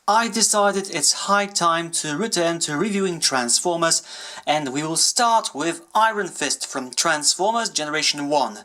I decided it's high time to return to reviewing Transformers, and we will start with Iron Fist from Transformers Generation 1.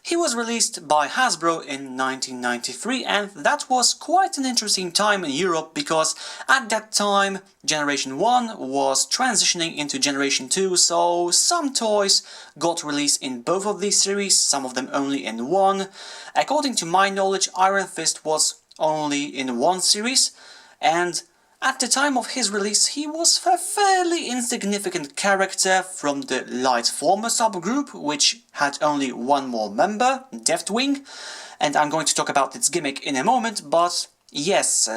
He was released by Hasbro in 1993, and that was quite an interesting time in Europe because at that time Generation 1 was transitioning into Generation 2, so some toys got released in both of these series, some of them only in one. According to my knowledge, Iron Fist was only in one series, and at the time of his release he was a fairly insignificant character from the Lightformer subgroup, which had only one more member, Deathwing, and I'm going to talk about its gimmick in a moment, but yes,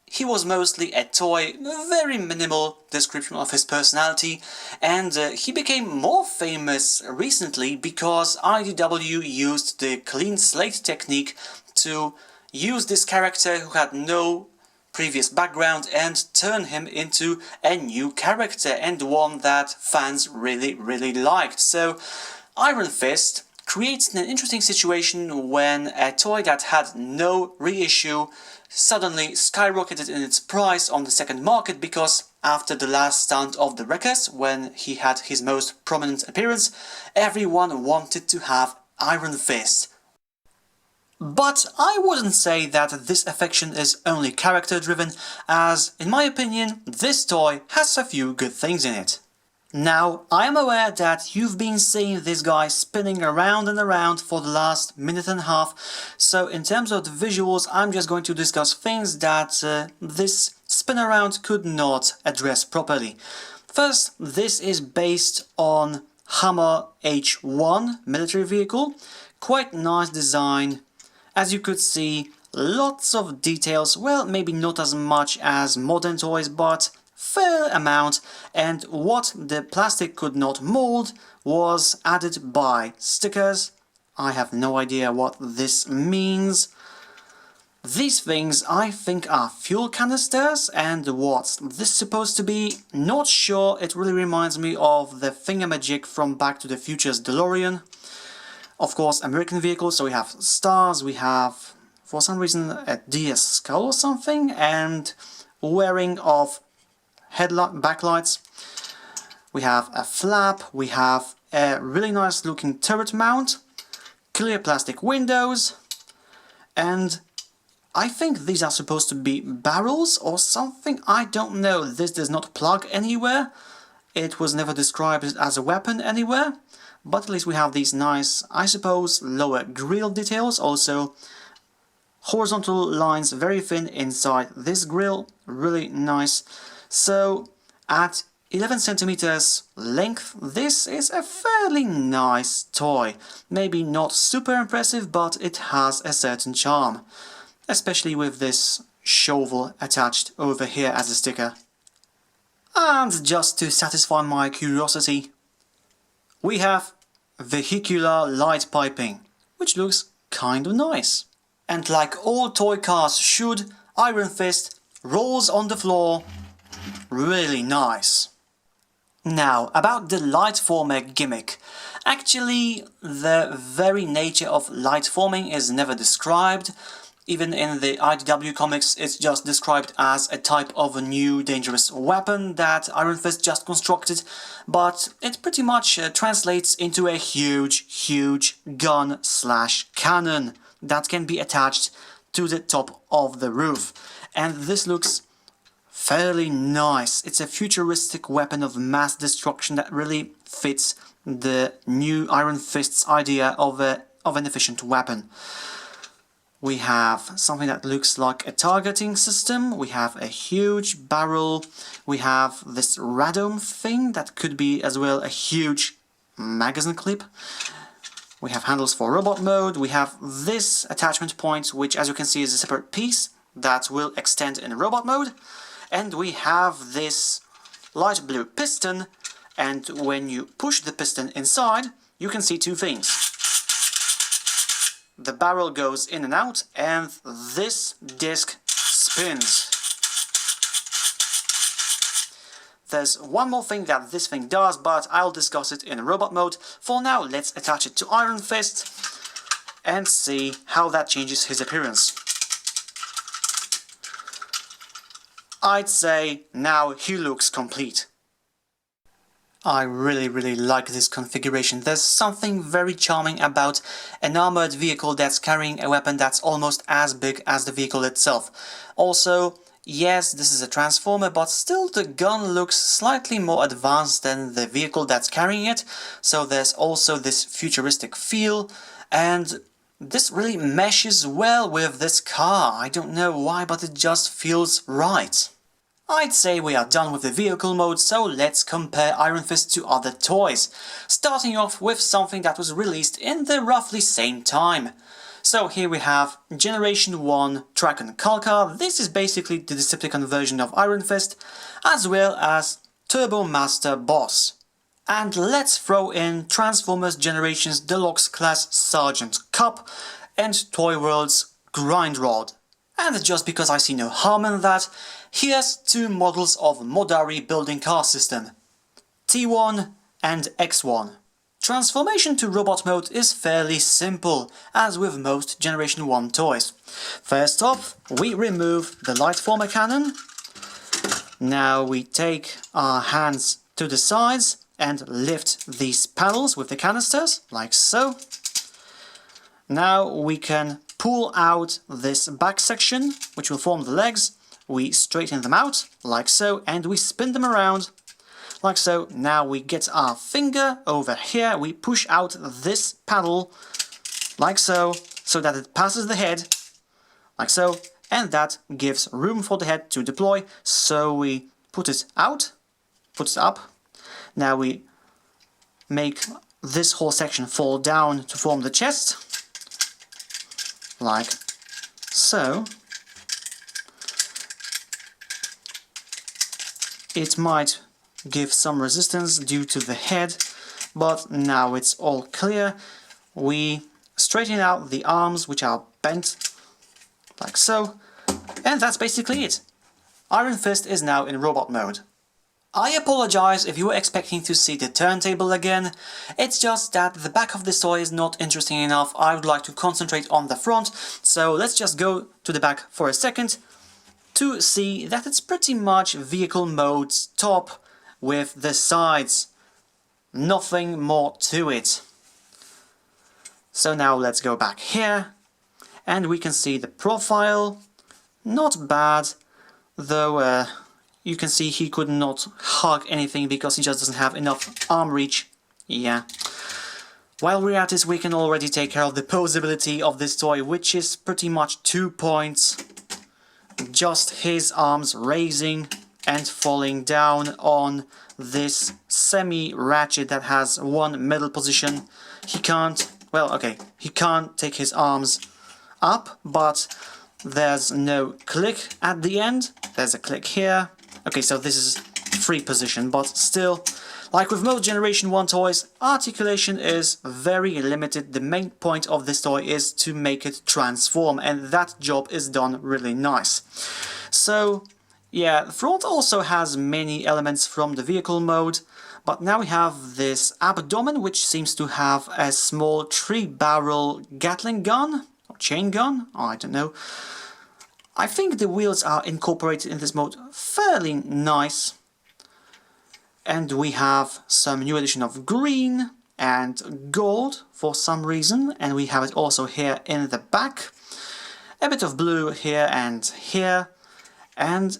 he was mostly a toy, very minimal description of his personality, and he became more famous recently because IDW used the clean slate technique to use this character who had no previous background and turn him into a new character, and one that fans really liked. So Iron Fist creates an interesting situation when a toy that had no reissue suddenly skyrocketed in its price on the second market, because after the last stand of the Wreckers, when he had his most prominent appearance, everyone wanted to have Iron Fist. But I wouldn't say that this affection is only character-driven, as, in my opinion, this toy has a few good things in it. Now, I am aware that you've been seeing this guy spinning around and around for the last minute and a half, so in terms of the visuals, I'm just going to discuss things that this spin around could not address properly. First, this is based on Hammer H1 military vehicle, quite nice design. As you could see, lots of details, well, maybe not as much as modern toys, but fair amount, and what the plastic could not mold was added by stickers. I have no idea what this means. These things I think are fuel canisters, and what's this supposed to be? Not sure, it really reminds me of the thingamajig from Back to the Future's DeLorean. Of course, American vehicles, so we have stars, we have, for some reason, a deer skull or something, and wearing of backlights. We have a flap, we have a really nice looking turret mount, clear plastic windows, and I think these are supposed to be barrels or something, I don't know. This does not plug anywhere, it was never described as a weapon anywhere. But at least we have these nice, I suppose, lower grille details, also horizontal lines very thin inside this grille, really nice. So at 11 centimeters length, this is a fairly nice toy. Maybe not super impressive, but it has a certain charm, especially with this shovel attached over here as a sticker. And just to satisfy my curiosity, we have vehicular light piping, which looks kind of nice. And like all toy cars should, Iron Fist rolls on the floor really nice. Now, about the Lightformer gimmick. Actually, the very nature of light forming is never described. Even in the IDW comics, it's just described as a type of a new dangerous weapon that Iron Fist just constructed, but it pretty much translates into a huge gun/cannon that can be attached to the top of the roof. And this looks fairly nice. It's a futuristic weapon of mass destruction that really fits the new Iron Fist's idea of an efficient weapon. We have something that looks like a targeting system, we have a huge barrel, we have this radome thing that could be as well a huge magazine clip. We have handles for robot mode, we have this attachment point, which as you can see is a separate piece that will extend in robot mode, and we have this light blue piston, and when you push the piston inside, you can see two things. The barrel goes in and out, and this disc spins. There's one more thing that this thing does, but I'll discuss it in robot mode. For now, let's attach it to Iron Fist and see how that changes his appearance. I'd say now he looks complete. I really like this configuration. There's something very charming about an armored vehicle that's carrying a weapon that's almost as big as the vehicle itself. Also, yes, this is a Transformer, but still the gun looks slightly more advanced than the vehicle that's carrying it, so there's also this futuristic feel, and this really meshes well with this car. I don't know why, but it just feels right. I'd say we are done with the vehicle mode, so let's compare Iron Fist to other toys, starting off with something that was released in the roughly same time. So here we have Generation 1 Trackon Kalkar. This is basically the Decepticon version of Iron Fist, as well as Turbo Master Boss. And let's throw in Transformers Generations Deluxe Class Sergeant Cup and Toy World's Grind Rod. And just because I see no harm in that, here's two models of Modari building car system, T1 and X1. Transformation to robot mode is fairly simple, as with most Generation 1 toys. First off, we remove the Lightformer cannon. Now we take our hands to the sides and lift these panels with the canisters, like so. Now we can pull out this back section, which will form the legs. We straighten them out, like so, and we spin them around, like so. Now we get our finger over here, we push out this paddle, like so, so that it passes the head, like so, and that gives room for the head to deploy. So we put it out, put it up. Now we make this whole section fall down to form the chest, like so. It might give some resistance due to the head, but now it's all clear. We straighten out the arms, which are bent, like so, and that's basically it. Iron Fist is now in robot mode. I apologize if you were expecting to see the turntable again. It's just that the back of this toy is not interesting enough. I would like to concentrate on the front, so let's just go to the back for a second to see that it's pretty much vehicle mode's top with the sides. Nothing more to it. So now let's go back here and we can see the profile. Not bad, though you can see he could not hug anything because he just doesn't have enough arm reach. Yeah. While we're at it, we can already take care of the poseability of this toy, which is pretty much 2 points. Just his arms raising and falling down on this semi-ratchet that has one middle position. He can't, well, okay, he can't take his arms up, but there's no click at the end. There's a click here. Okay, so this is free position, but still, like with most Generation 1 toys, articulation is very limited. The main point of this toy is to make it transform, and that job is done really nice. So, yeah, the front also has many elements from the vehicle mode, but now we have this abdomen, which seems to have a small 3-barrel Gatling gun, or chain gun, I don't know. I think the wheels are incorporated in this mode fairly nice. And we have some new addition of green and gold for some reason, and we have it also here in the back. A bit of blue here and here, and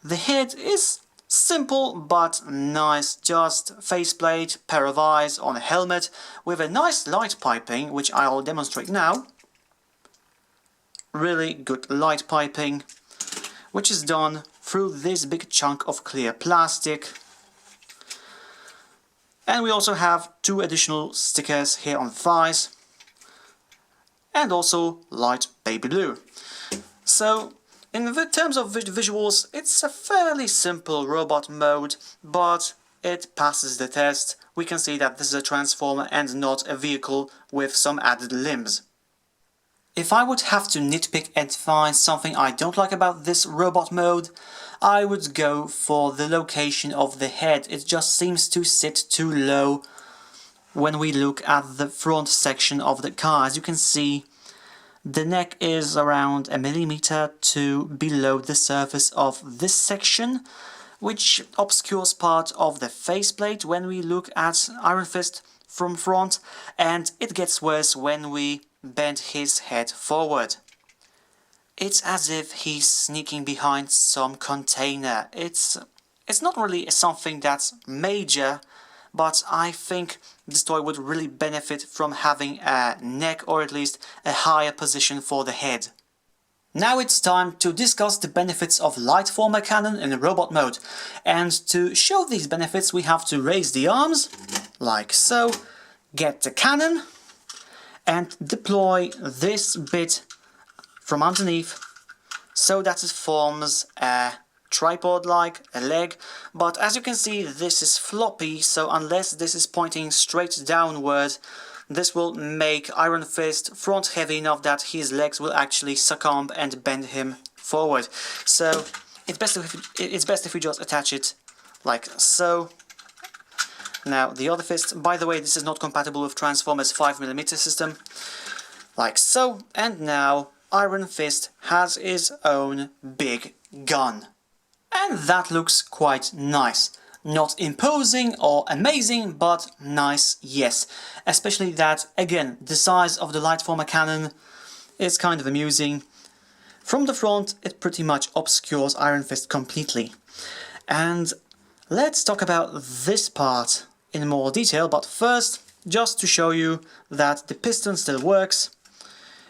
the head is simple but nice, just faceplate, pair of eyes on a helmet with a nice light piping, which I'll demonstrate now. Really good light piping, which is done through this big chunk of clear plastic. And we also have 2 additional stickers here on the thighs, and also light baby blue. So, in the terms of visuals, it's a fairly simple robot mode, but it passes the test. We can see that this is a transformer and not a vehicle with some added limbs. If I would have to nitpick and find something I don't like about this robot mode, I would go for the location of the head. It just seems to sit too low when we look at the front section of the car. As you can see, The neck is around 1 millimeter to below the surface of this section, which obscures part of the faceplate when we look at Iron Fist from front, and it gets worse when we bend his head forward. It's as if he's sneaking behind some container. It's not really something that's major, but I think this toy would really benefit from having a neck or at least a higher position for the head. Now it's time to discuss the benefits of Lightformer cannon in robot mode. And to show these benefits we have to raise the arms, like so, get the cannon, and deploy this bit from underneath so that it forms a tripod like a leg, but as you can see this is floppy, so unless this is pointing straight downward, this will make Iron Fist front heavy enough that his legs will actually succumb and bend him forward. So it's best if we just attach it like so. Now the other fist, by the way, this is not compatible with Transformers 5mm system, like so, and now Iron Fist has his own big gun. And that looks quite nice. Not imposing or amazing, but nice, yes. Especially that, again, the size of the Lightformer cannon is kind of amusing. From the front, it pretty much obscures Iron Fist completely. And let's talk about this part in more detail, but first, just to show you that the piston still works,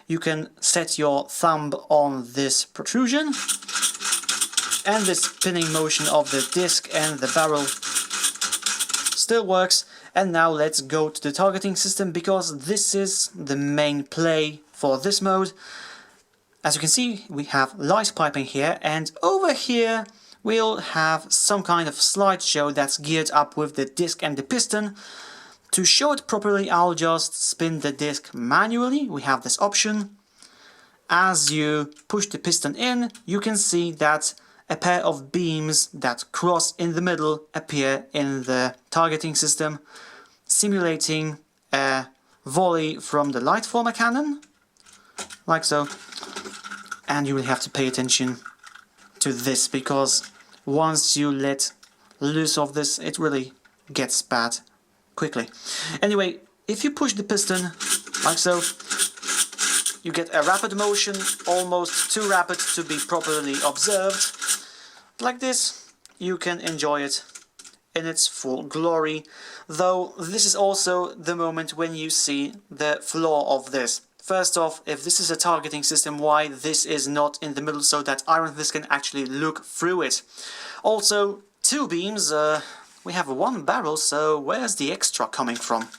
you can set your thumb on this protrusion, and this spinning motion of the disc and the barrel still works. And now let's go to the targeting system, because this is the main play for this mode. As you can see, we have light piping here, and over here we'll have some kind of slideshow that's geared up with the disc and the piston. To show it properly, I'll just spin the disc manually. We have this option. As you push the piston in, you can see that a pair of beams that cross in the middle appear in the targeting system, simulating a volley from the Lightformer cannon, like so. And you will have to pay attention to this, because once you let loose of this, it really gets bad quickly. Anyway, if you push the piston, like so, you get a rapid motion, almost too rapid to be properly observed. Like this, you can enjoy it in its full glory, though this is also the moment when you see the flaw of this. First off, if this is a targeting system, why this is not in the middle so that Iron Fist can actually look through it? Also, two beams, we have one barrel, so where's the extra coming from?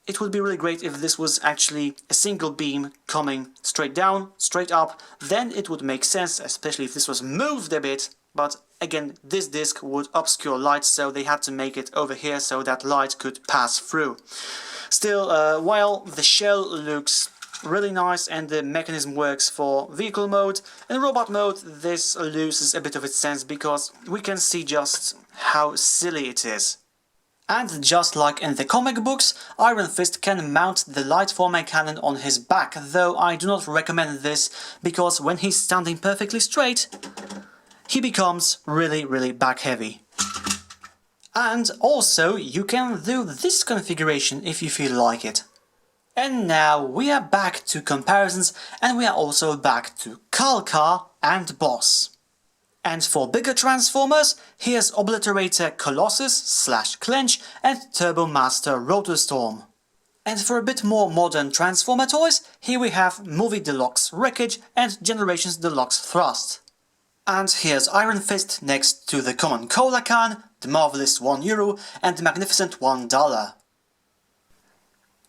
It would be really great if this was actually a single beam coming straight down, straight up, then it would make sense, especially if this was moved a bit. But again, this disc would obscure light, so they had to make it over here so that light could pass through. Still, while the shell looks really nice and the mechanism works for vehicle mode, in robot mode this loses a bit of its sense, because we can see just how silly it is. And just like in the comic books, Iron Fist can mount the Lightformer cannon on his back, though I do not recommend this, because when he's standing perfectly straight, he becomes really back heavy. And also, you can do this configuration if you feel like it. And now we are back to comparisons, and we are also back to Kalkar and Boss. And for bigger Transformers, here's Obliterator Colossus / Clench and Turbo Master Rotorstorm. And for a bit more modern Transformer toys, here we have Movie Deluxe Wreckage and Generations Deluxe Thrust. And here's Iron Fist next to the common Cola Can, the marvelous €1 and the magnificent $1.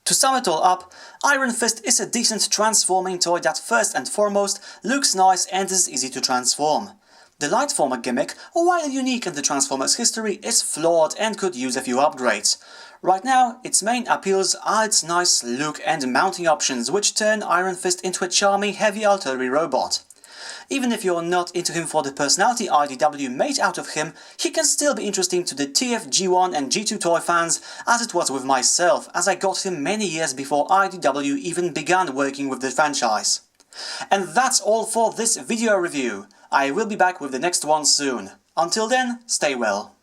To sum it all up, Iron Fist is a decent transforming toy that first and foremost looks nice and is easy to transform. The Lightformer gimmick, while unique in the Transformers history, is flawed and could use a few upgrades. Right now, its main appeals are its nice look and mounting options, which turn Iron Fist into a charming heavy artillery robot. Even if you're not into him for the personality IDW made out of him, he can still be interesting to the TF, G1 and G2 toy fans, as it was with myself, as I got him many years before IDW even began working with the franchise. And that's all for this video review. I will be back with the next one soon. Until then, stay well.